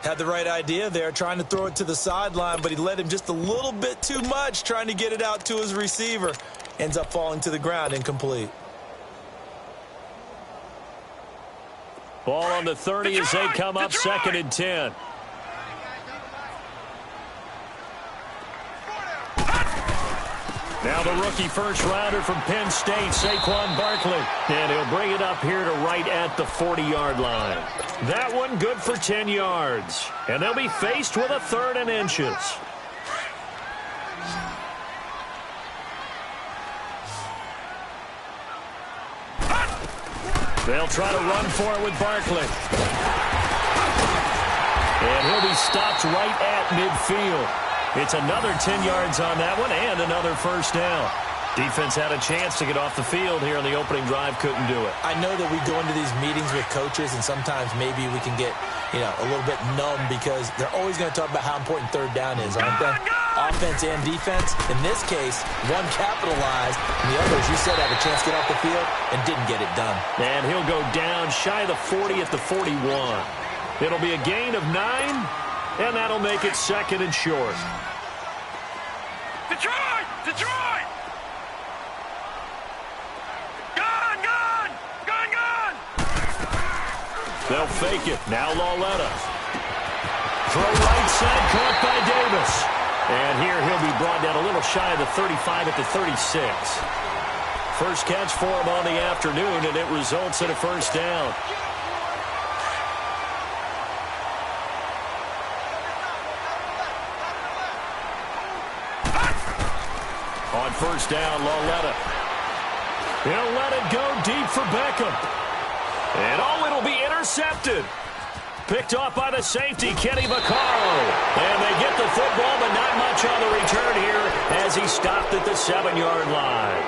Had the right idea there, trying to throw it to the sideline, but he led him just a little bit too much, trying to get it out to his receiver. Ends up falling to the ground, incomplete. Ball on the 30 as they come up, 2nd and 10. Now the rookie first-rounder from Penn State, Saquon Barkley. And he'll bring it up here to right at the 40-yard line. That one good for 10 yards. And they'll be faced with a 3rd and inches. They'll try to run for it with Barkley. And he'll be stopped right at midfield. It's another 10 yards on that one and another first down. Defense had a chance to get off the field here on the opening drive, couldn't do it. I know that we go into these meetings with coaches, and sometimes maybe we can get, a little bit numb because they're always going to talk about how important 3rd down is, aren't they? Offense and defense. In this case, one capitalized, and the other, as you said, had a chance to get off the field and didn't get it done. And he'll go down shy of the 40 at the 41. It'll be a gain of 9, and that'll make it 2nd and short. Detroit! Detroit! Gone! Gone! Gone! Gone! They'll fake it. Now Lauletta. Throw right side, caught by Davis. And here he'll be brought down a little shy of the 35 at the 36. First catch for him on the afternoon, and it results in a first down. On first down, Lauletta. He'll let it go deep for Beckham. And it'll be intercepted. Picked off by the safety, Kenny Vaccaro. And they get the football, but not much on the return here as he stopped at the 7-yard line.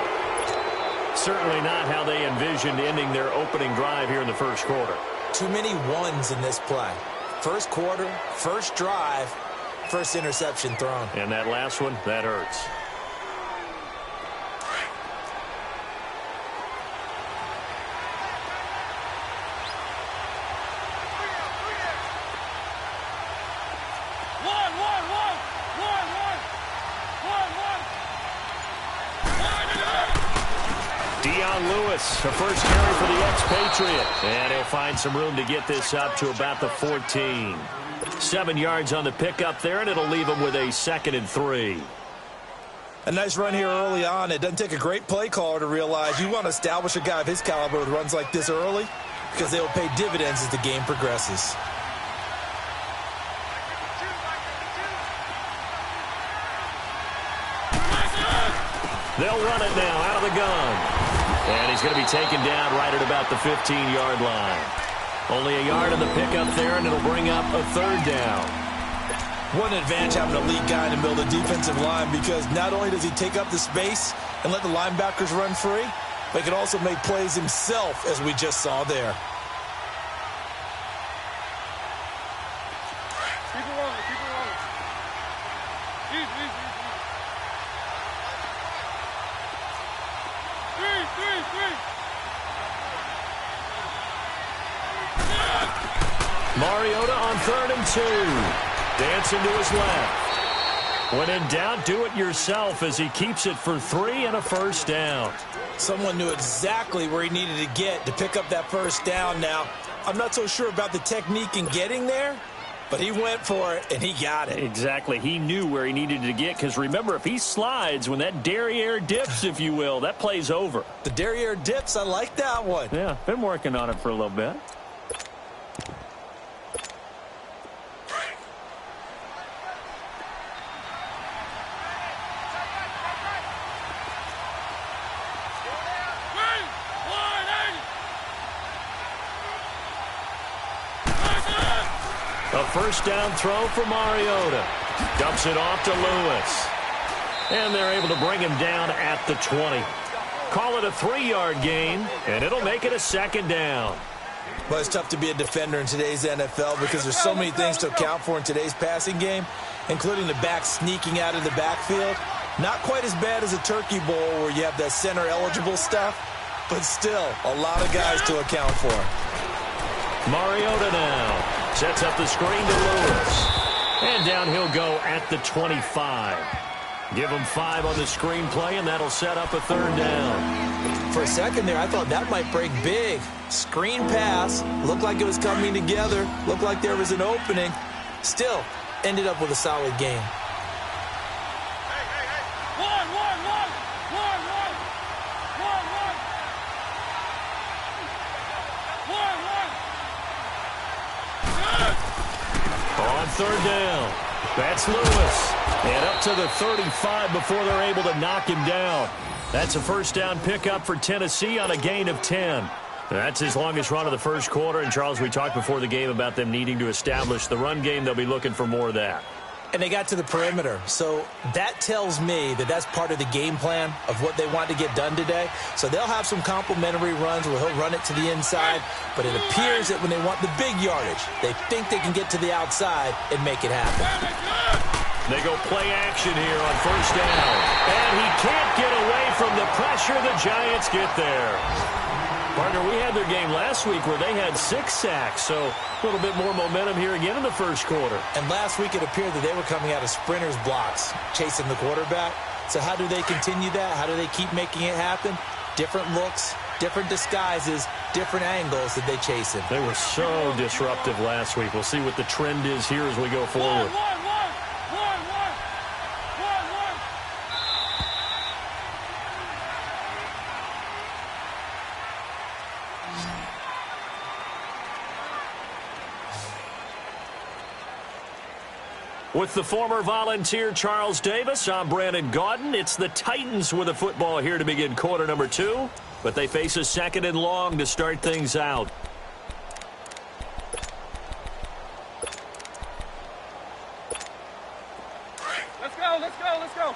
Certainly not how they envisioned ending their opening drive here in the first quarter. Too many ones in this play. First quarter, first drive, first interception thrown. And that last one, that hurts. Lewis, the first carry for the expatriate. And he'll find some room to get this up to about the 14. 7 yards on the pickup there, and it'll leave him with a 2nd and 3. A nice run here early on. It doesn't take a great play caller to realize you want to establish a guy of his caliber with runs like this early because they will pay dividends as the game progresses. They'll run it now out of the gun. And he's going to be taken down right at about the 15-yard line. Only a yard on the pickup there, and it'll bring up a 3rd down. What an advantage having a lead guy in the middle of the defensive line because not only does he take up the space and let the linebackers run free, but he can also make plays himself, as we just saw there. Keep it rolling, keep it rolling. Easy. Three. Mariota on 3rd and 2. Dancing to his left. When in doubt, do it yourself as he keeps it for 3 and a first down. Someone knew exactly where he needed to get to pick up that first down. Now, I'm not so sure about the technique in getting there, but he went for it, and he got it. Exactly. He knew where he needed to get, because remember, if he slides, when that derriere dips, if you will, that play's over. The derriere dips, I like that one. Yeah, been working on it for a little bit. A first down throw for Mariota. Dumps it off to Lewis. And they're able to bring him down at the 20. Call it a 3-yard gain, and it'll make it a 2nd down. Well, it's tough to be a defender in today's NFL because there's so many things to account for in today's passing game, including the back sneaking out of the backfield. Not quite as bad as a turkey bowl where you have that center-eligible stuff, but still a lot of guys to account for. Mariota now. Sets up the screen to Lewis. And down he'll go at the 25. Give him 5 on the screenplay, and that'll set up a third down. For a second there, I thought that might break big. Screen pass. Looked like it was coming together. Looked like there was an opening. Still, ended up with a solid game. On third down, that's Lewis. And up to the 35 before they're able to knock him down. That's a first down pickup for Tennessee on a gain of 10. That's his longest run of the first quarter. And, Charles, we talked before the game about them needing to establish the run game. They'll be looking for more of that. And they got to the perimeter. So that tells me that that's part of the game plan of what they want to get done today. So they'll have some complementary runs where he'll run it to the inside. But it appears that when they want the big yardage, they think they can get to the outside and make it happen. They go play action here on first down. And he can't get away from the pressure. The Giants get there. Partner, we had their game last week where they had 6 sacks, so a little bit more momentum here again in the first quarter. And last week it appeared that they were coming out of sprinters blocks, chasing the quarterback. So how do they continue that? How do they keep making it happen? Different looks, different disguises, different angles that they chase him. They were so disruptive last week. We'll see what the trend is here as we go forward. With the former Volunteer Charles Davis, I'm Brandon Gaudin. It's the Titans with the football here to begin quarter number 2, but they face a second and long to start things out. Let's go, let's go, let's go.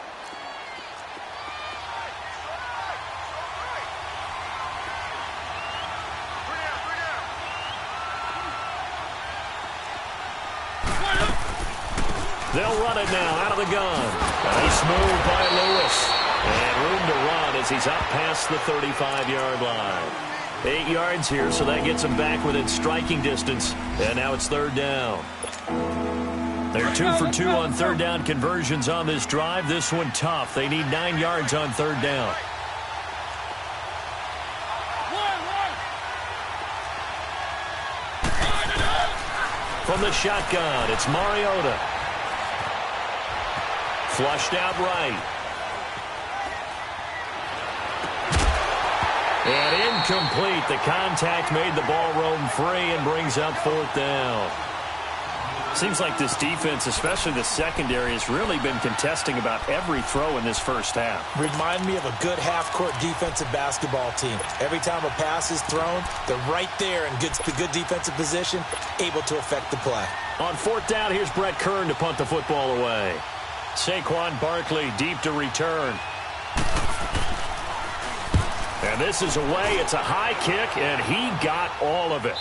They'll run it now out of the gun. Nice move by Lewis. And room to run as he's up past the 35-yard line. 8 yards here, so that gets him back within striking distance. And now it's third down. They're 2 for 2 on third down conversions on this drive. This one tough. They need 9 yards on third down. From the shotgun, it's Mariota. Flushed out right. And incomplete. The contact made the ball roam free and brings up fourth down. Seems like this defense, especially the secondary, has really been contesting about every throw in this first half. Remind me of a good half-court defensive basketball team. Every time a pass is thrown, they're right there in good defensive position, able to affect the play. On fourth down, here's Brett Kern to punt the football away. Saquon Barkley deep to return. And this is away. It's a high kick, and he got all of it.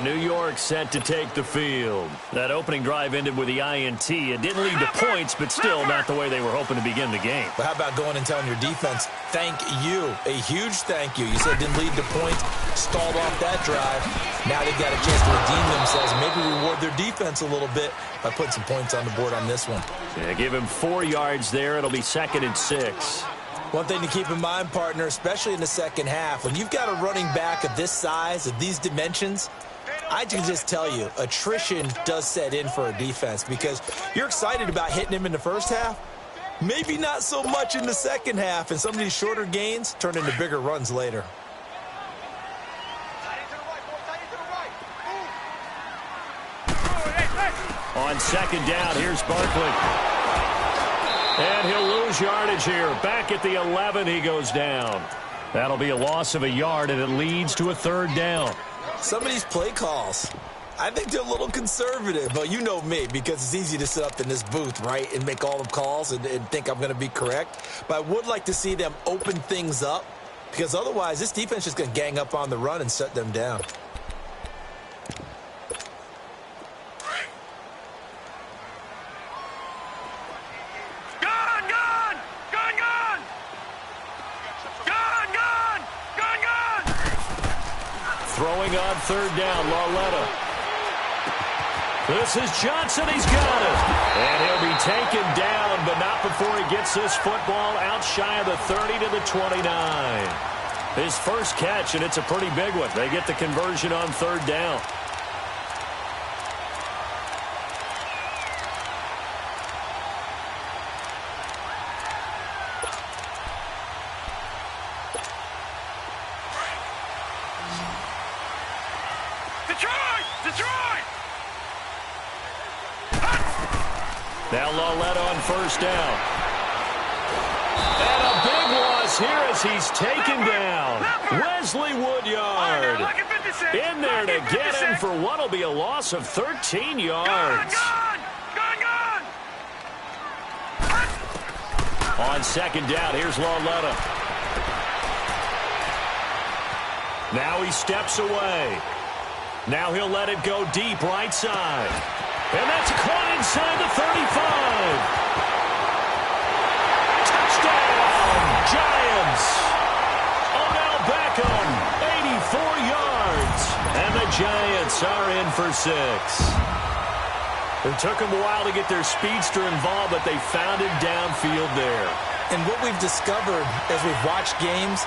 New York set to take the field. That opening drive ended with the INT. It didn't lead to points, but still not the way they were hoping to begin the game. But how about going and telling your defense, thank you, a huge thank you. You said it didn't lead to points, stalled off that drive. Now they've got a chance to redeem themselves and maybe reward their defense a little bit by putting some points on the board on this one. Yeah, give him 4 yards there. It'll be 2nd and 6. One thing to keep in mind, partner, especially in the second half, when you've got a running back of this size, of these dimensions, I can just tell you, attrition does set in for a defense because you're excited about hitting him in the first half. Maybe not so much in the second half, and some of these shorter gains turn into bigger runs later. On second down, here's Barkley. And he'll lose yardage here. Back at the 11, he goes down. That'll be a loss of a yard, and it leads to a third down. Some of these play calls, I think they're a little conservative. But you know me, because it's easy to sit up in this booth, right, and make all the calls and think I'm going to be correct. But I would like to see them open things up, because otherwise this defense is just going to gang up on the run and shut them down. Throwing on third down, Lauletta. This is Johnson. He's got it. And he'll be taken down, but not before he gets this football out shy of the 30 to the 29. His first catch, and it's a pretty big one. They get the conversion on third down. Now Lauletta on first down. And a big loss here as he's taken down. Wesley Woodyard in there to get him for what will be a loss of 13 yards. On second down, here's Lauletta. Now he steps away. Now he'll let it go deep right side. And that's caught inside the 35. Touchdown, Giants. Odell Beckham, 84 yards. And the Giants are in for 6. It took them a while to get their speedster involved, but they found him downfield there. And what we've discovered as we've watched games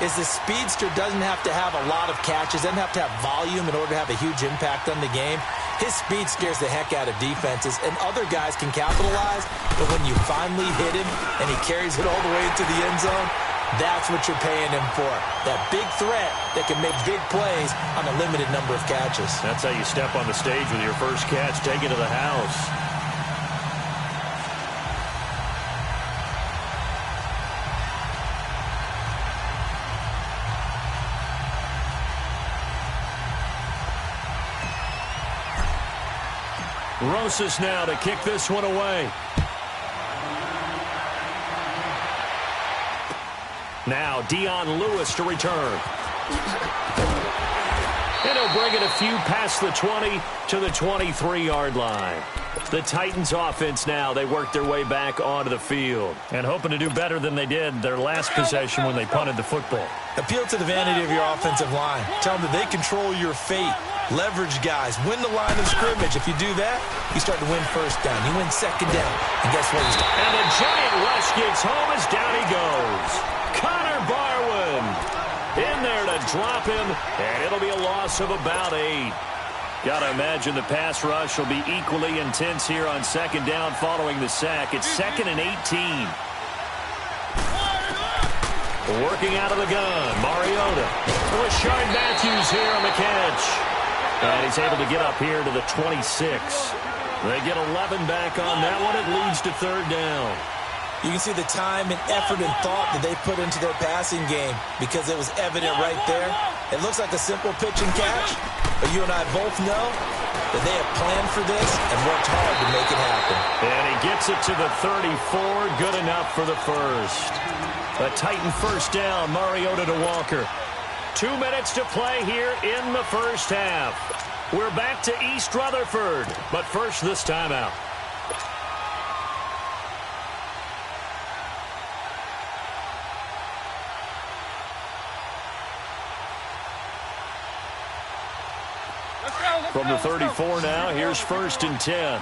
is the speedster doesn't have to have a lot of catches, doesn't have to have volume in order to have a huge impact on the game. His speed scares the heck out of defenses, and other guys can capitalize, but when you finally hit him and he carries it all the way into the end zone, that's what you're paying him for. That big threat that can make big plays on a limited number of catches. That's how you step on the stage with your first catch, take it to the house. Rosas now to kick this one away. Now Dion Lewis to return. And he'll bring it a few past the 20 to the 23-yard line. The Titans offense now, they work their way back onto the field. And hoping to do better than they did their last possession when they punted the football. Appeal to the vanity of your offensive line. Tell them that they control your fate. Leverage guys. Win the line of scrimmage. If you do that, you start to win first down. You win second down. And guess what? And the giant rush gets home as down he goes. Connor Barwin in there to drop him, and it'll be a loss of about 8. Got to imagine the pass rush will be equally intense here on second down following the sack. It's 2nd and 18. Working out of the gun, Mariota. Rashard Matthews here on the catch. And he's able to get up here to the 26. They get 11 back on that one. It leads to third down. You can see the time and effort and thought that they put into their passing game because it was evident right there. It looks like a simple pitch and catch, but you and I both know that they have planned for this and worked hard to make it happen. And he gets it to the 34. Good enough for the first. A Titan first down, Mariota to Walker. 2 minutes to play here in the first half. We're back to East Rutherford, but first this timeout. From the 34 now, here's 1st and 10.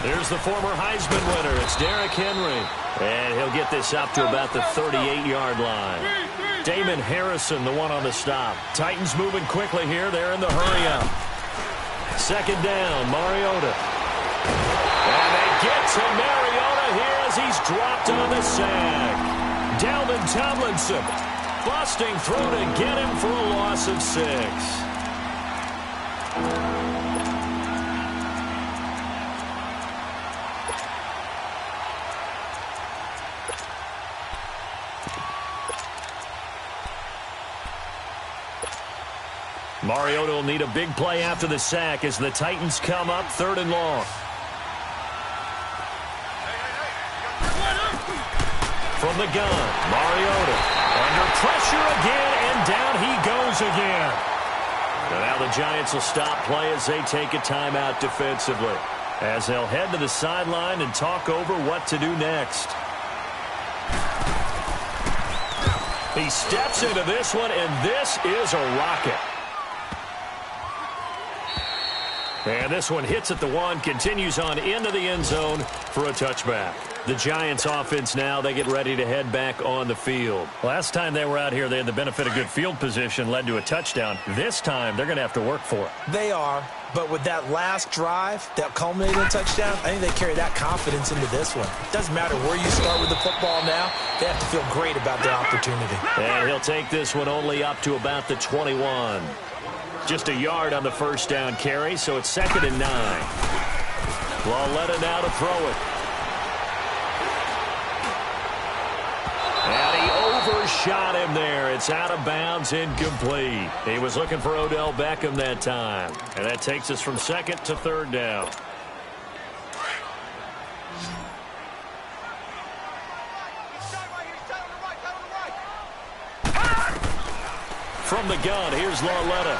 There's the former Heisman winner. It's Derrick Henry. And he'll get this up to about the 38-yard line. Damon Harrison, the one on the stop. Titans moving quickly here. They're in the hurry-up. Second down, Mariota. And they get to Mariota here as he's dropped on the sack. Dalvin Tomlinson busting through to get him for a loss of 6. Mariota will need a big play after the sack as the Titans come up 3rd and long. From the gun, Mariota under pressure again, and down he goes again. And now the Giants will stop play as they take a timeout defensively, as they'll head to the sideline and talk over what to do next. He steps into this one, and this is a rocket. And this one hits at the one, continues on into the end zone for a touchback. The Giants offense now, they get ready to head back on the field. Last time they were out here, they had the benefit of good field position, led to a touchdown. This time, they're going to have to work for it. They are, but with that last drive that culminated in a touchdown, I think they carry that confidence into this one. It doesn't matter where you start with the football now. They have to feel great about their opportunity. And he'll take this one only up to about the 21. Just a yard on the first down carry, so it's 2nd and 9. Lauletta now to throw it. And he overshot him there. It's out of bounds, incomplete. He was looking for Odell Beckham that time. And that takes us from 2nd to 3rd down. From the gun, here's Lauletta.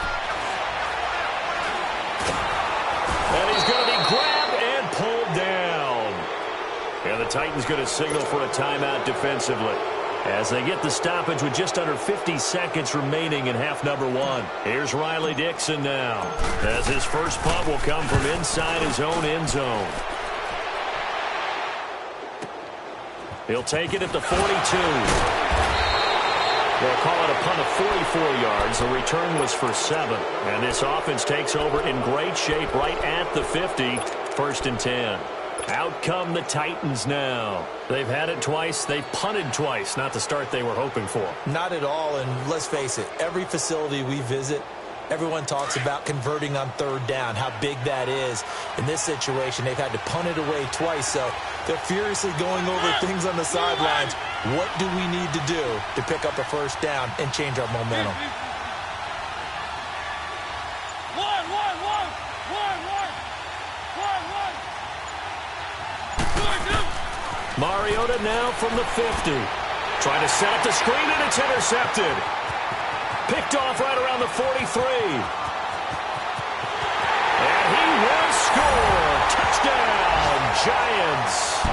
And he's going to be grabbed and pulled down. And the Titans going to signal for a timeout defensively, as they get the stoppage with just under 50 seconds remaining in half number 1. Here's Riley Dixon now, as his first punt will come from inside his own end zone. He'll take it at the 42. They'll call it a punt of 44 yards. The return was for 7. And this offense takes over in great shape right at the 50. 1st and 10. Out come the Titans now. They've had it twice. They've punted twice. Not the start they were hoping for. Not at all, and let's face it, every facility we visit, everyone talks about converting on 3rd down, how big that is. In this situation, they've had to punt it away twice, so they're furiously going over things on the sidelines. What do we need to do to pick up a 1st down and change our momentum? Mariota now from the 50. Trying to set up the screen, and it's intercepted. Picked off right around the 43. And he will score. Touchdown, Giants.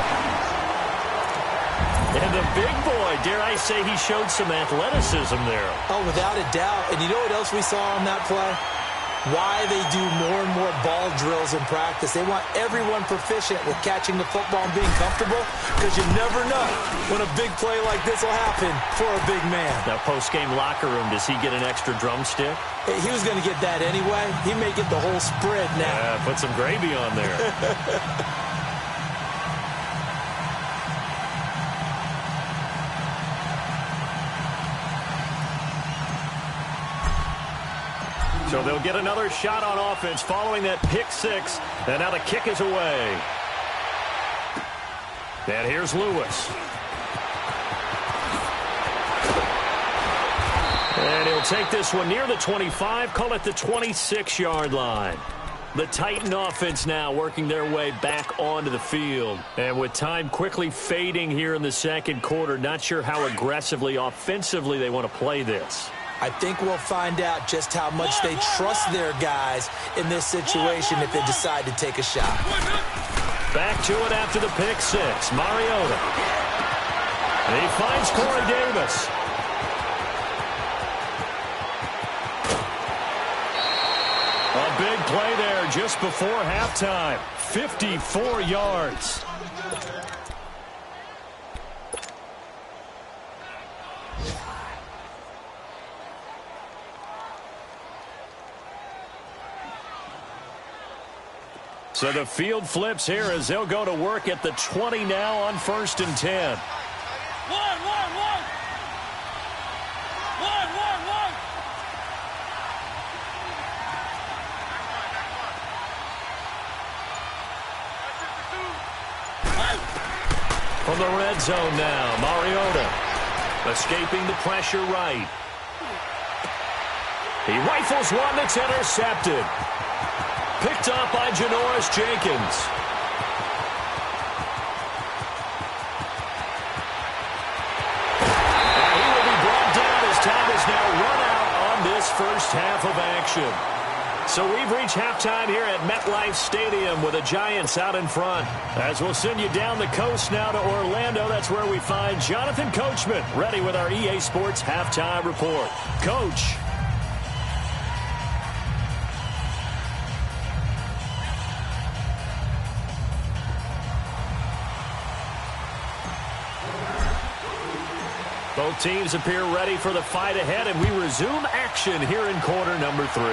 And the big boy, dare I say, he showed some athleticism there. Oh, without a doubt. And you know what else we saw on that play? Why they do more and more ball drills in practice. They want everyone proficient with catching the football and being comfortable, because you never know when a big play like this will happen for a big man. Now, post-game locker room, does he get an extra drumstick? He was going to get that anyway. He may get the whole spread now. Yeah, put some gravy on there. So they'll get another shot on offense following that pick 6. And now the kick is away. And here's Lewis. And he'll take this one near the 25, call it the 26-yard line. The Titan offense now working their way back onto the field. And with time quickly fading here in the 2nd quarter, not sure how aggressively, offensively they want to play this. I think we'll find out just how much they trust their guys in this situation if they decide to take a shot. Back to it after the pick 6. Mariota. And he finds Corey Davis. A big play there just before halftime. 54 yards. So the field flips here as they'll go to work at the 20 now on 1st and 10. From the red zone now, Mariota escaping the pressure right. He rifles one that's intercepted. Picked up by Janoris Jenkins. And he will be brought down as time is now run out on this first half of action. So we've reached halftime here at MetLife Stadium with the Giants out in front. As we'll send you down the coast now to Orlando, that's where we find Jonathan Coachman ready with our EA Sports halftime report. Coach. Both teams appear ready for the fight ahead, and we resume action here in quarter number 3.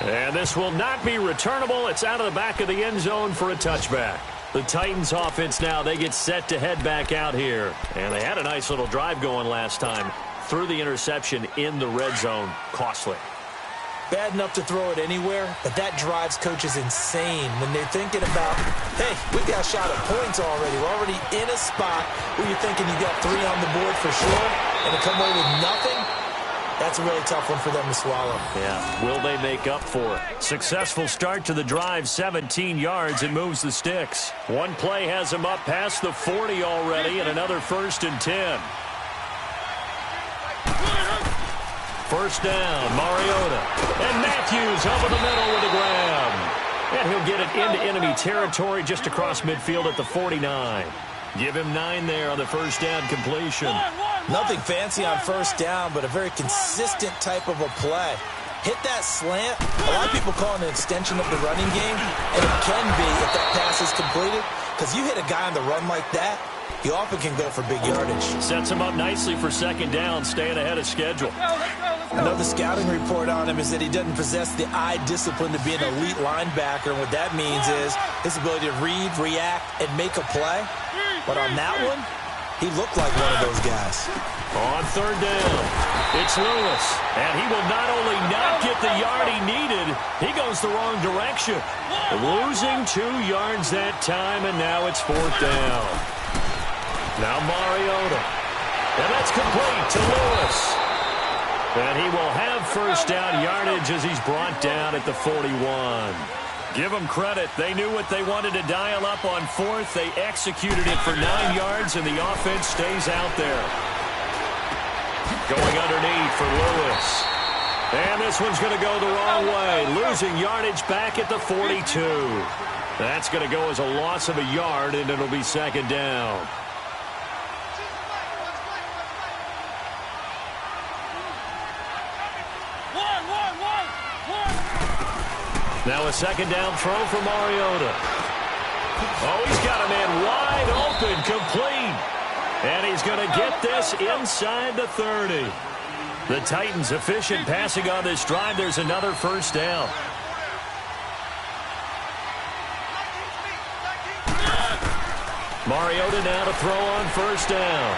And this will not be returnable. It's out of the back of the end zone for a touchback. The Titans offense now, they get set to head back out here. And they had a nice little drive going last time. Threw the interception in the red zone. Costly. Bad enough to throw it anywhere, but that drives coaches insane when they're thinking about, hey, we got a shot at points already. We're already in a spot where you're thinking you got 3 on the board for sure, and to come away with nothing, that's a really tough one for them to swallow. Yeah, will they make up for it? Successful start to the drive, 17 yards, and moves the sticks. One play has them up past the 40 already, and another 1st and 10. First down, Mariota. And Matthews over the middle with a grab. And he'll get it into enemy territory just across midfield at the 49. Give him 9 there on the first down completion. Nothing fancy on first down, but a very consistent type of a play. Hit that slant. A lot of people call it an extension of the running game, and it can be if that pass is completed, because you hit a guy on the run like that, he often can go for big yardage. Sets him up nicely for second down, staying ahead of schedule. Another scouting report on him is that he doesn't possess the eye discipline to be an elite linebacker, and what that means is his ability to read, react, and make a play. But on that one, he looked like one of those guys. On third down, it's Lewis. And he will not only not get the yard he needed, he goes the wrong direction. Losing 2 yards that time, and now it's 4th down. Now Mariota. And that's complete to Lewis. And he will have first down yardage as he's brought down at the 41. Give them credit. They knew what they wanted to dial up on 4th. They executed it for 9 yards, and the offense stays out there. Going underneath for Lewis. And this one's going to go the wrong way. Losing yardage back at the 42. That's going to go as a loss of a yard, and it'll be second down. Now a second down throw for Mariota. Oh, he's got a man wide open, complete. And he's going to get this inside the 30. The Titans efficient passing on this drive. There's another first down. Mariota now to throw on first down.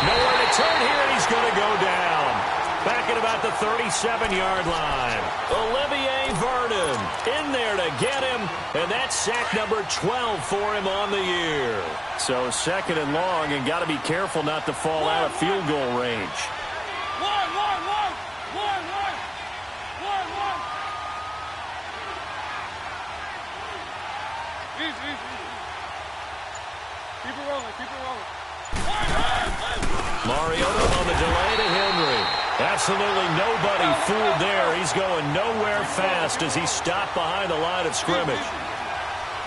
Nowhere to turn here, and he's going to go down. Back at about the 37-yard line. Olivier Vernon in there to get him, and that's sack number 12 for him on the year. So second and long, and got to be careful not to fall out of field goal range. Keep it rolling, keep it rolling. Mariota on the delay to Henry. Absolutely nobody fooled there. He's going nowhere fast as he stopped behind the line of scrimmage.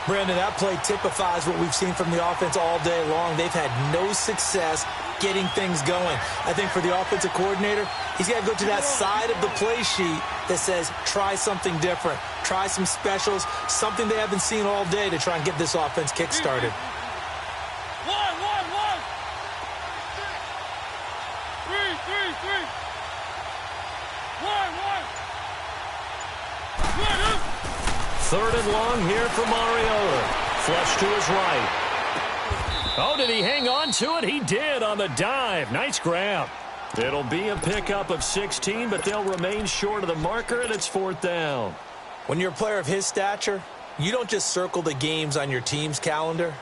Brandon, that play typifies what we've seen from the offense all day long. They've had no success getting things going. I think for the offensive coordinator, he's got to go to that side of the play sheet that says try something different, try some specials, something they haven't seen all day to try and get this offense kick-started. Third and long here for Mariota. Flush to his right. Oh, did he hang on to it? He did on the dive. Nice grab. It'll be a pickup of 16, but they'll remain short of the marker, and it's 4th down. When you're a player of his stature, you don't just circle the games on your team's calendar.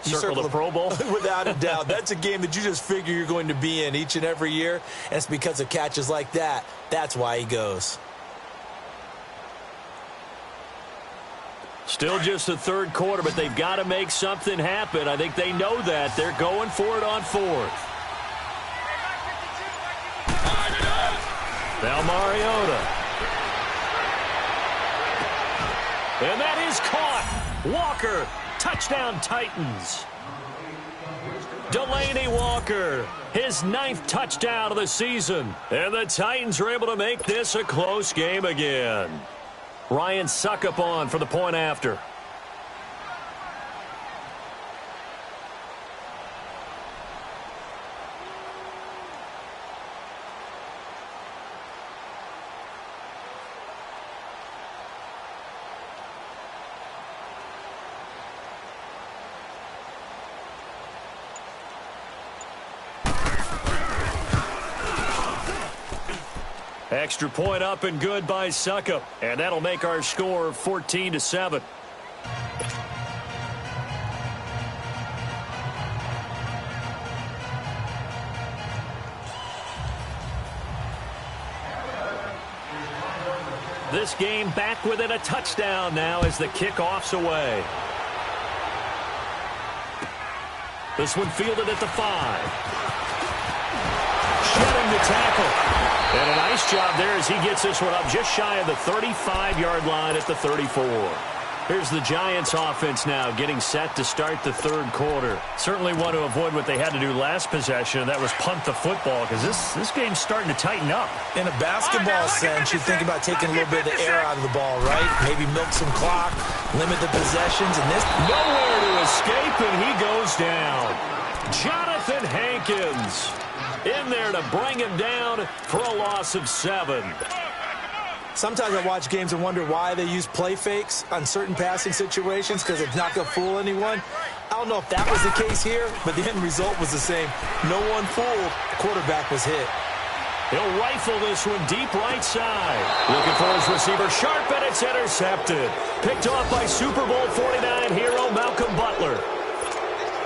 You circle the Pro Bowl? Without a doubt. That's a game that you just figure you're going to be in each and every year, and it's because of catches like that. That's why he goes. Still just the third quarter, but they've got to make something happen. I think they know that. They're going for it on 4th. Now Mariota. And that is caught. Walker, touchdown Titans. Delaney Walker, his 9th touchdown of the season. And the Titans are able to make this a close game again. Ryan Suckup on for the point after. Extra point up and good by Suckup. And that'll make our score 14-7. This game back within a touchdown now as the kickoff's away. This one fielded at the 5. Shedding the tackle. And a nice job there as he gets this one up just shy of the 35-yard line at the 34. Here's the Giants offense now getting set to start the third quarter. Certainly want to avoid what they had to do last possession, and that was punt the football, because this game's starting to tighten up. In a basketball sense, you think about taking a little bit of the air out of the ball, right? Maybe milk some clock, limit the possessions, and this... Nowhere to escape, and he goes down. Jonathan Hankins in there to bring him down for a loss of 7. Sometimes I watch games and wonder why they use play fakes on certain passing situations, because it's not going to fool anyone. I don't know if that was the case here, but the end result was the same. No one fooled. The quarterback was hit. He'll rifle this one deep right side. Looking for his receiver sharp, and it's intercepted. Picked off by Super Bowl 49 hero Malcolm Butler.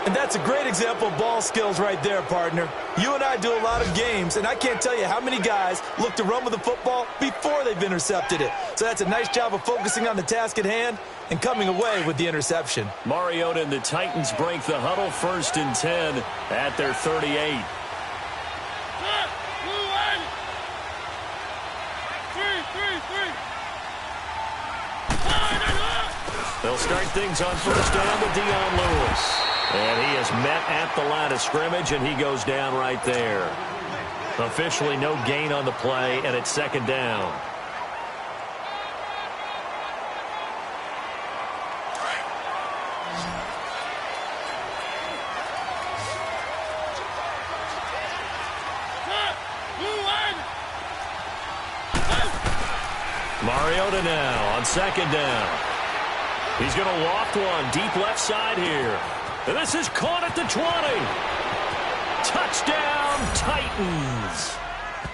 And that's a great example of ball skills right there, partner. You and I do a lot of games, and I can't tell you how many guys look to run with the football before they've intercepted it. So that's a nice job of focusing on the task at hand and coming away with the interception. Mariota and the Titans break the huddle, 1st and 10 at their 38. They'll start things on 1st down with Dion Lewis. And he is met at the line of scrimmage, and he goes down right there. Officially no gain on the play, and it's 2nd down. Mariota now on 2nd down. He's going to loft one deep left side here. And this is caught at the 20. Touchdown, Titans.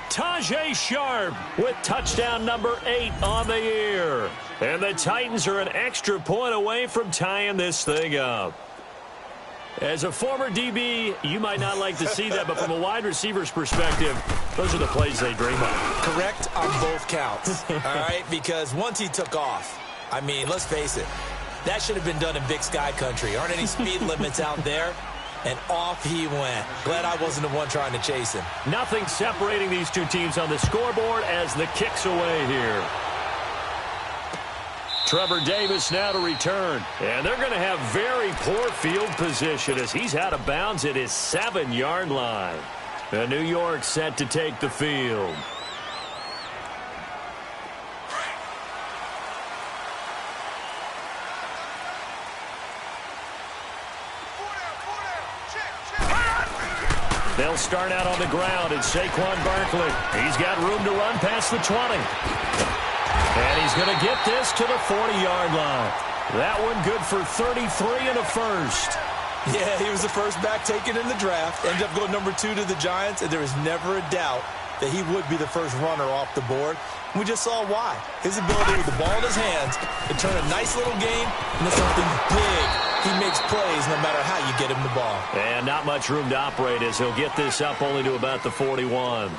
Tajay Sharp with touchdown number 8 on the year. And the Titans are an extra point away from tying this thing up. As a former DB, you might not like to see that, but from a wide receiver's perspective, those are the plays they dream of. Correct on both counts, all right? Because once he took off, I mean, let's face it, that should have been done in Big Sky Country. Aren't any speed limits out there? And off he went. Glad I wasn't the one trying to chase him. Nothing separating these two teams on the scoreboard as the kick's away here. Trevor Davis now to return. And they're going to have very poor field position as he's out of bounds at his 7-yard line. And New York set to take the field. They'll start out on the ground, and Saquon Barkley. He's got room to run past the 20. And he's going to get this to the 40-yard line. That one good for 33 and a first. Yeah, he was the first back taken in the draft. Ended up going number 2 to the Giants, and there was never a doubt that he would be the first runner off the board. And we just saw why. His ability with the ball in his hands to turn a nice little game into something big. He makes plays no matter how you get him the ball. And not much room to operate as he'll get this up only to about the 41.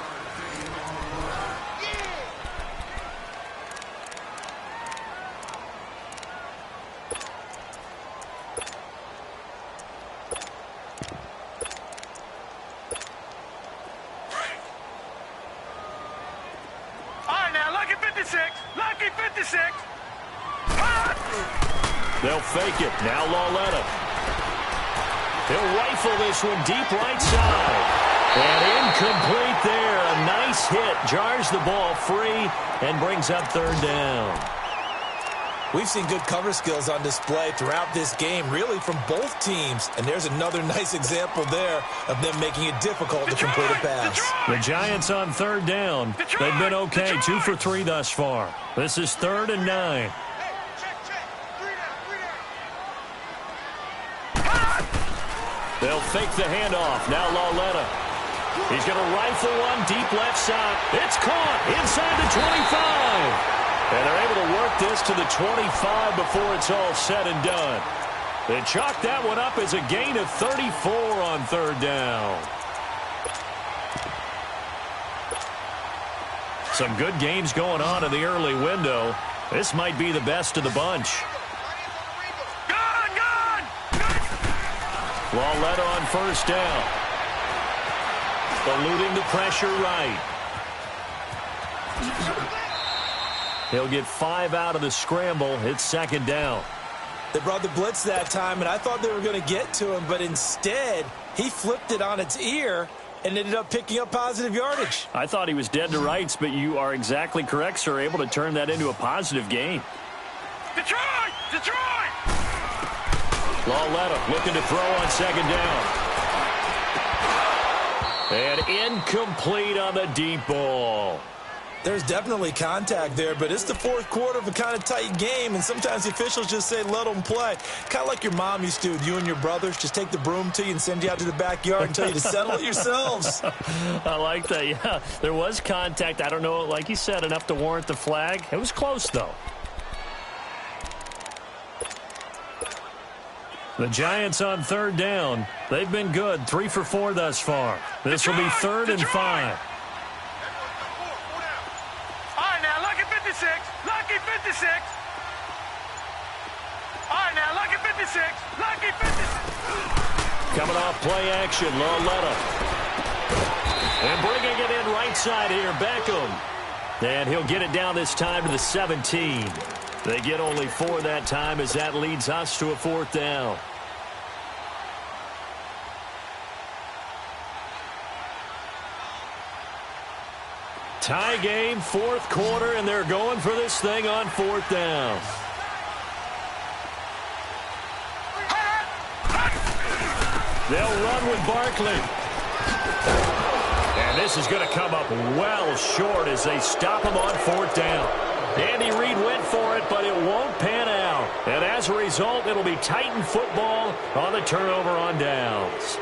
They'll fake it. Now Lauletta. He'll rifle this one deep right side. And incomplete there. A nice hit. Jars the ball free and brings up third down. We've seen good cover skills on display throughout this game, really from both teams. And there's another nice example there of them making it difficult to complete a pass. The Giants on third down. They've been okay, 2 for 3 thus far. This is 3rd and 9. They'll fake the handoff. Now Lauletta. He's going to rifle one deep left side. It's caught inside the 25. And they're able to work this to the 25 before it's all said and done. They chalk that one up as a gain of 34 on third down. Some good games going on in the early window. This might be the best of the bunch. Lauletta on first down. Eluding the pressure right. He'll get 5 out of the scramble. It's second down. They brought the blitz that time, and I thought they were going to get to him, but instead he flipped it on its ear and ended up picking up positive yardage. I thought he was dead to rights, but you are exactly correct, sir. Able to turn that into a positive gain. Detroit! Detroit! Lauletta looking to throw on second down. And incomplete on the deep ball. There's definitely contact there, but it's the fourth quarter of a kind of tight game, and sometimes the officials just say, let them play. Kind of like your mom used to with you and your brothers. Just take the broom to you and send you out to the backyard and tell you to settle it yourselves. I like that, yeah. There was contact. I don't know, like you said, enough to warrant the flag. It was close, though. The Giants on third down. They've been good, 3 for 4 thus far. This will be 3rd and 5. All right, now, lucky 56. Lucky 56. All right, now, lucky 56. Lucky 56. Coming off play action, Lauletta. And bringing it in right side here, Beckham. And he'll get it down this time to the 17. They get only 4 that time as that leads us to a 4th down. Tie game, 4th quarter, and they're going for this thing on 4th down. They'll run with Barkley. And this is going to come up well short as they stop him on 4th down. Andy Reid went for it, but it won't pan out. And as a result, it'll be Titan football on the turnover on downs.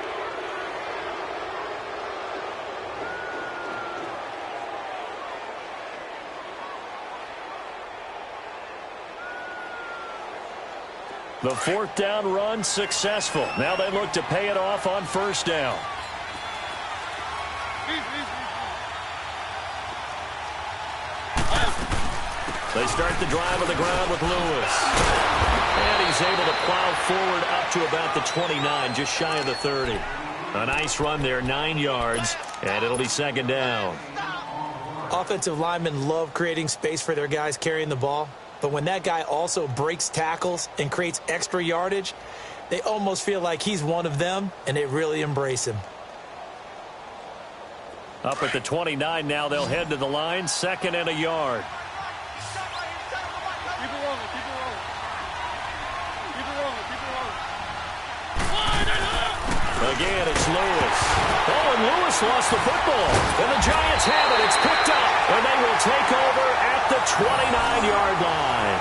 The 4th down run successful. Now they look to pay it off on 1st down. They start the drive on the ground with Lewis. And he's able to plow forward up to about the 29, just shy of the 30. A nice run there, 9 yards, and it'll be 2nd down. Offensive linemen love creating space for their guys carrying the ball. But when that guy also breaks tackles and creates extra yardage, they almost feel like he's one of them, and they really embrace him. Up at the 29 now, they'll head to the line, 2nd and a yard. Keep it rolling, keep it rolling. Keep it rolling, keep it rolling. Again, it's Lewis. Oh, and Lewis lost the football. And the Giants have it. It's picked up. And they will take over at the 29-yard line.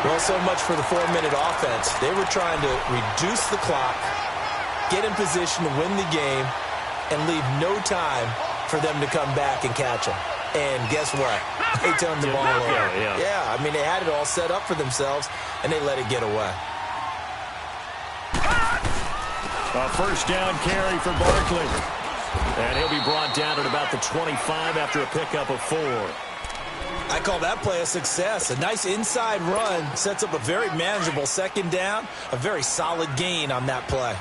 Well, so much for the 4-minute offense. They were trying to reduce the clock, get in position to win the game, and leave no time for them to come back and catch them. And guess what? They turned the ball over. Yeah, I mean, they had it all set up for themselves, and they let it get away. A 1st down carry for Barkley. And he'll be brought down at about the 25 after a pickup of 4. I call that play a success. A nice inside run sets up a very manageable 2nd down, a very solid gain on that play.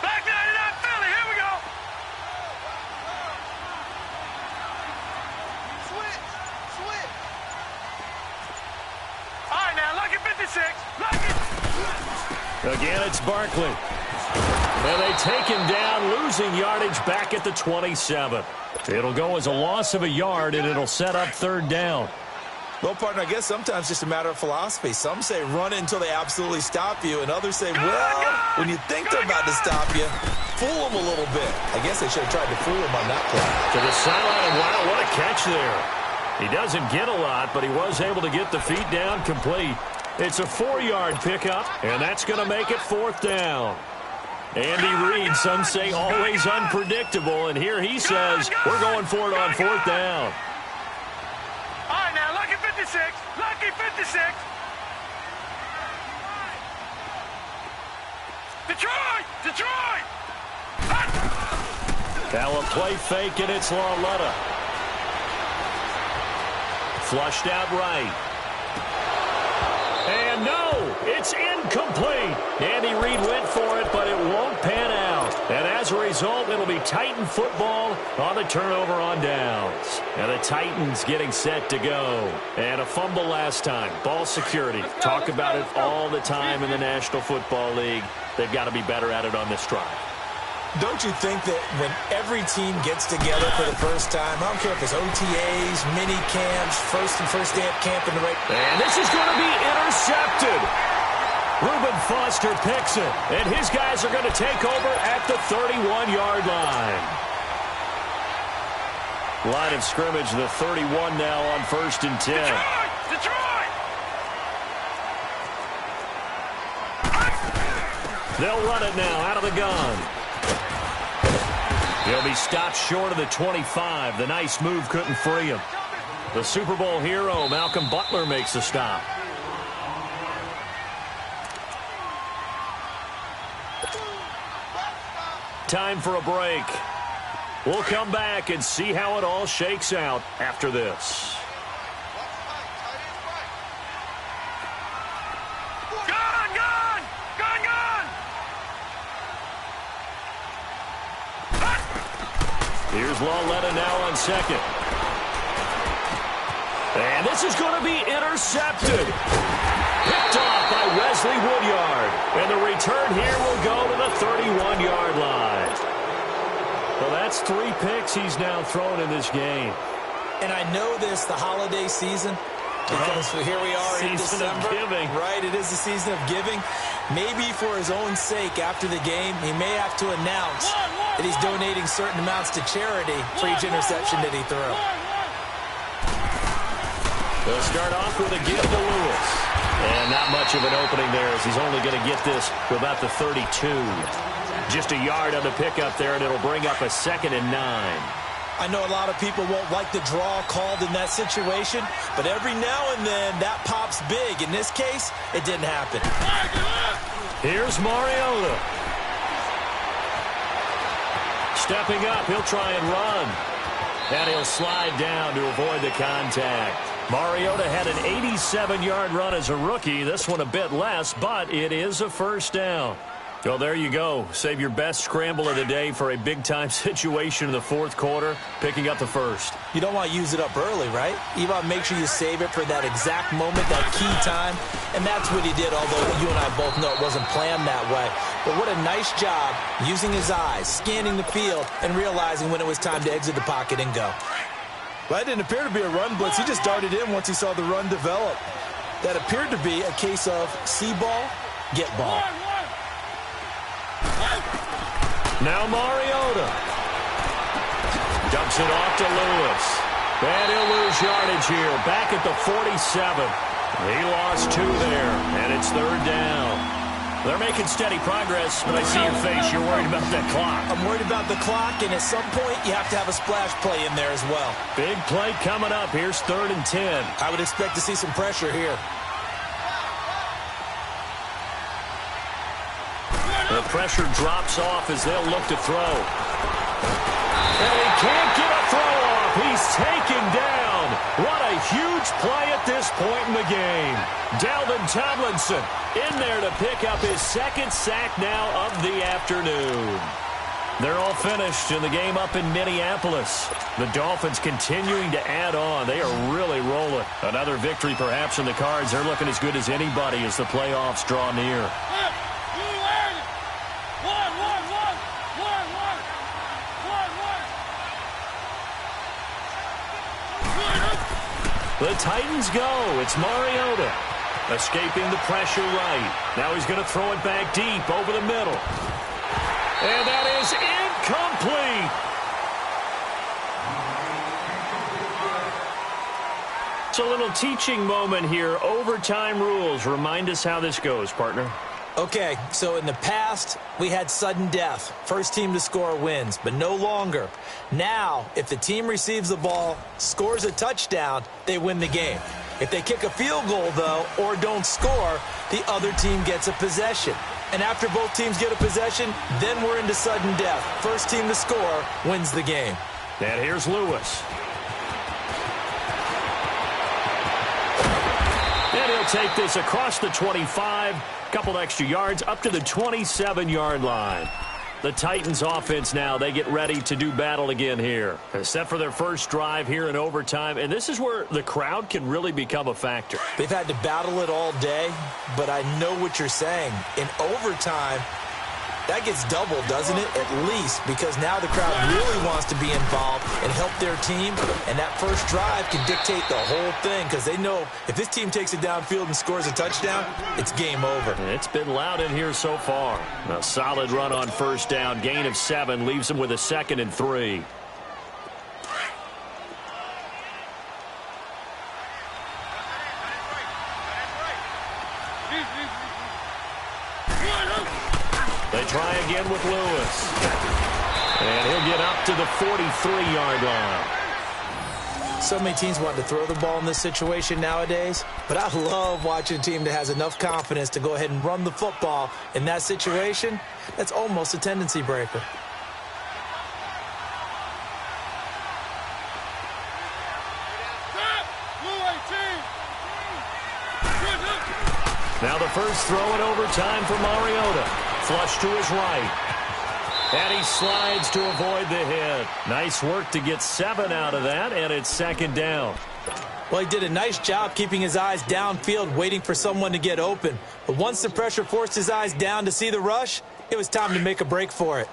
Back 99 Philly, here we go. 56. Lucky. Again, it's Barkley. And they take him down, losing yardage back at the 27. It'll go as a loss of a yard, and it'll set up third down. Well, partner, I guess sometimes it's just a matter of philosophy. Some say run it until they absolutely stop you, and others say, well, when you think they're about to stop you, fool them a little bit. I guess they should have tried to fool him on that play. To the sideline, and wow, what a catch there. He doesn't get a lot, but he was able to get the feet down complete. It's a 4-yard pickup, and that's going to make it fourth down. Andy Reid, some say always unpredictable, and here he says we're going for it on fourth down. All right, now, lucky 56. Lucky 56. Detroit! Detroit! Now a play fake, and it's Lauletta. Flushed out right. And no, it's incomplete. Andy Reid went for it, but it won't pan out. And as a result, it'll be Titan football on the turnover on downs. And the Titans getting set to go. And a fumble last time. Ball security. Talk about it all the time in the National Football League. They've got to be better at it on this drive. Don't you think that when every team gets together for the first time, I don't care if it's OTAs, mini camps, first day of camp in the right... And this is going to be intercepted. Reuben Foster picks it, and his guys are going to take over at the 31-yard line. Line of scrimmage, the 31 now on 1st and 10. Detroit! They'll run it now out of the gun. He'll be stopped short of the 25. The nice move couldn't free him. The Super Bowl hero, Malcolm Butler, makes the stop. Time for a break. We'll come back and see how it all shakes out after this. Here's Lauletta now on second. And this is going to be intercepted. Picked off by Wesley Woodyard. And the return here will go to the 31-yard line. Well, that's 3 picks he's now thrown in this game. And I know this, the holiday season, because here we are in December. Season of giving. Right, it is the season of giving. Maybe for his own sake after the game, he may have to announce that he's donating certain amounts to charity for each interception that he threw. They'll start off with a give to Lewis. And not much of an opening there as he's only going to get this to about the 32. Just a yard on the pickup there, and it'll bring up a 2nd and 9. I know a lot of people won't like the draw called in that situation, but every now and then that pops big. In this case, it didn't happen. Here's Mariota. Stepping up, he'll try and run. And he'll slide down to avoid the contact. Mariota had an 87-yard run as a rookie. This one a bit less, but it is a first down. Well, there you go. Save your best scramble of the day for a big-time situation in the 4th quarter, picking up the first. You don't want to use it up early, right? You want to make sure you save it for that exact moment, that key time. And that's what he did, although you and I both know it wasn't planned that way. But what a nice job using his eyes, scanning the field, and realizing when it was time to exit the pocket and go. Well, that didn't appear to be a run blitz. He just darted in once he saw the run develop. That appeared to be a case of see ball, get ball. Now Mariota. Dumps it off to Lewis. And he'll lose yardage here. Back at the 47. He lost 2 there, and it's 3rd down. They're making steady progress, but I see your face. You're worried about that clock. I'm worried about the clock, and at some point, you have to have a splash play in there as well. Big play coming up. Here's 3rd and 10. I would expect to see some pressure here. The pressure drops off as they'll look to throw. And he can't get a throw off. He's taken down. What a huge play at this point in the game. Dalvin Tomlinson in there to pick up his 2nd sack now of the afternoon. They're all finished in the game up in Minneapolis. The Dolphins continuing to add on. They are really rolling. Another victory perhaps in the cards. They're looking as good as anybody as the playoffs draw near. The Titans go. It's Mariota. Escaping the pressure right. Now he's going to throw it back deep over the middle. And that is incomplete. It's a little teaching moment here. Overtime rules. Remind us how this goes, partner. Okay, so in the past, we had sudden death. First team to score wins, but no longer. Now, if the team receives the ball, scores a touchdown, they win the game. If they kick a field goal, though, or don't score, the other team gets a possession. And after both teams get a possession, then we're into sudden death. First team to score wins the game. And here's Lewis. And he'll take this across the 25. Couple extra yards up to the 27-yard line. The Titans offense now, they get ready to do battle again here. Set for their first drive here in overtime, and this is where the crowd can really become a factor. They've had to battle it all day, but I know what you're saying. In overtime, that gets doubled, doesn't it? At least, because now the crowd really wants to be involved and help their team, and that first drive can dictate the whole thing because they know if this team takes it downfield and scores a touchdown, it's game over. It's been loud in here so far. A solid run on first down. Gain of 7 leaves them with a 2nd and 3. They try again with Lewis. And he'll get up to the 43-yard line. So many teams want to throw the ball in this situation nowadays, but I love watching a team that has enough confidence to go ahead and run the football in that situation. That's almost a tendency breaker. Now the first throw in overtime for Mariota. Flush to his right. And he slides to avoid the hit. Nice work to get 7 out of that, and it's 2nd down. Well, he did a nice job keeping his eyes downfield, waiting for someone to get open. But once the pressure forced his eyes down to see the rush, it was time to make a break for it.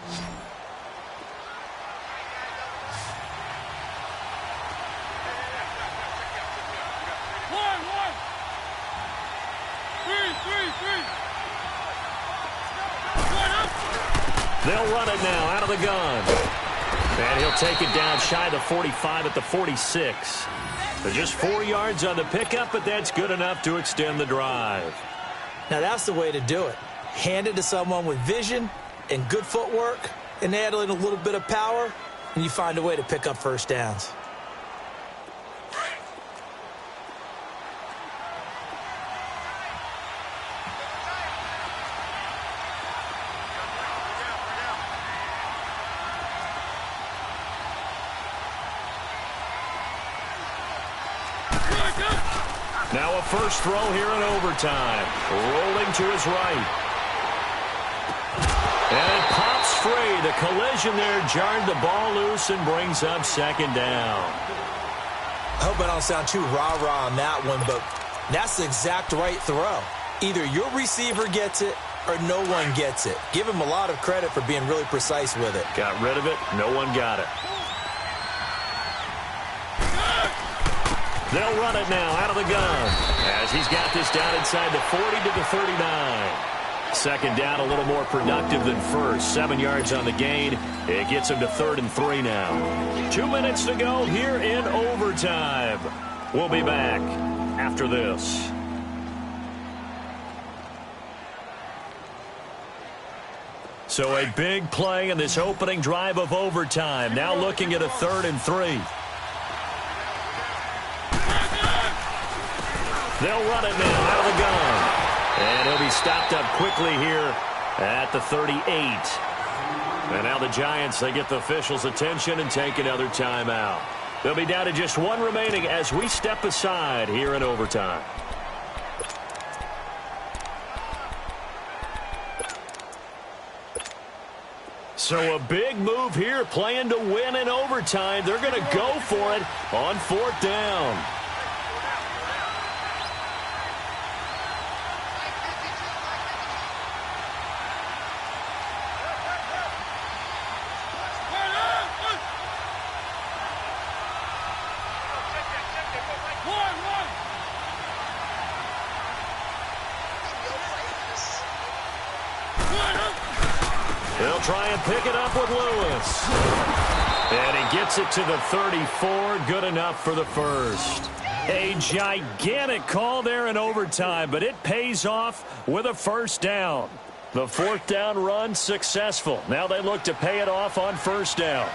They'll run it now out of the gun. And he'll take it down shy of the 45 at the 46. So just 4 yards on the pickup, but that's good enough to extend the drive. Now that's the way to do it. Hand it to someone with vision and good footwork and add in a little bit of power, and you find a way to pick up first downs. Now a first throw here in overtime. Rolling to his right. And it pops free. The collision there jarred the ball loose and brings up 2nd down. I hope I don't sound too rah-rah on that one, but that's the exact right throw. Either your receiver gets it or no one gets it. Give him a lot of credit for being really precise with it. Got rid of it. No one got it. They'll run it now out of the gun as he's got this down inside the 40 to the 39. 2nd down, a little more productive than first. 7 yards on the gain. It gets him to 3rd and 3 now. 2 minutes to go here in overtime. We'll be back after this. So a big play in this opening drive of overtime. Now looking at a 3rd and 3. They'll run it now out of the gun. And he'll be stopped up quickly here at the 38. And now the Giants, they get the officials' attention and take another timeout. They'll be down to just 1 remaining as we step aside here in overtime. So a big move here, playing to win in overtime. They're going to go for it on 4th down. They'll try and pick it up with Lewis. And he gets it to the 34. Good enough for the first. A gigantic call there in overtime, but it pays off with a first down. The 4th down run successful. Now they look to pay it off on 1st down.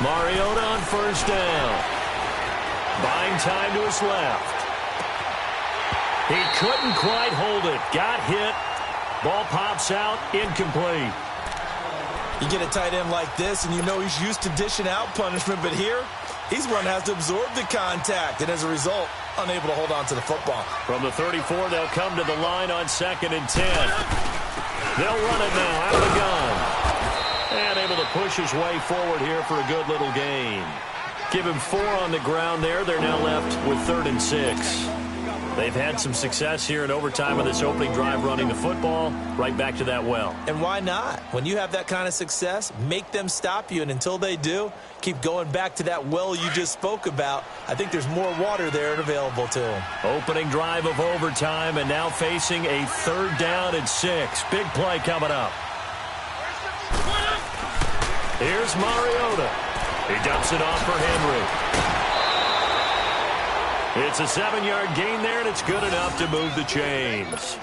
Mariota on 1st down. Buying time to his left. He couldn't quite hold it. Got hit. Ball pops out. Incomplete. You get a tight end like this, and you know he's used to dishing out punishment, but here, he's one that has to absorb the contact, and as a result, unable to hold on to the football. From the 34, they'll come to the line on 2nd and 10. They'll run it now out of the gun. And able to push his way forward here for a good little gain. Give him 4 on the ground there. They're now left with 3rd and 6. They've had some success here in overtime on this opening drive running the football. Right back to that well. And why not? When you have that kind of success, make them stop you. And until they do, keep going back to that well you just spoke about. I think there's more water there and available to them. Opening drive of overtime and now facing a 3rd down and 6. Big play coming up. Here's Mariota. He dumps it off for Henry. It's a 7-yard gain there, and it's good enough to move the chains.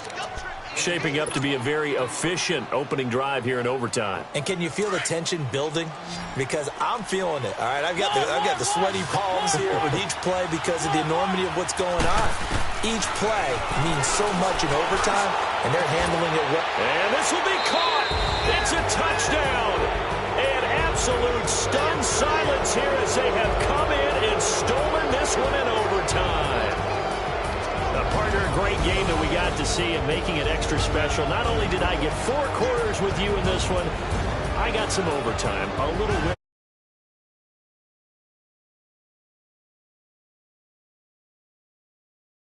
Shaping up to be a very efficient opening drive here in overtime. And can you feel the tension building? Because I'm feeling it. All right, I've got the sweaty palms here with each play because of the enormity of what's going on. Each play means so much in overtime, and they're handling it well. And this will be caught. It's a touchdown. And absolute stunned silence here as they have come in and stolen this one in overtime. Partner, a great game that we got to see and making it extra special. Not only did I get 4 quarters with you in this one, I got some overtime. A little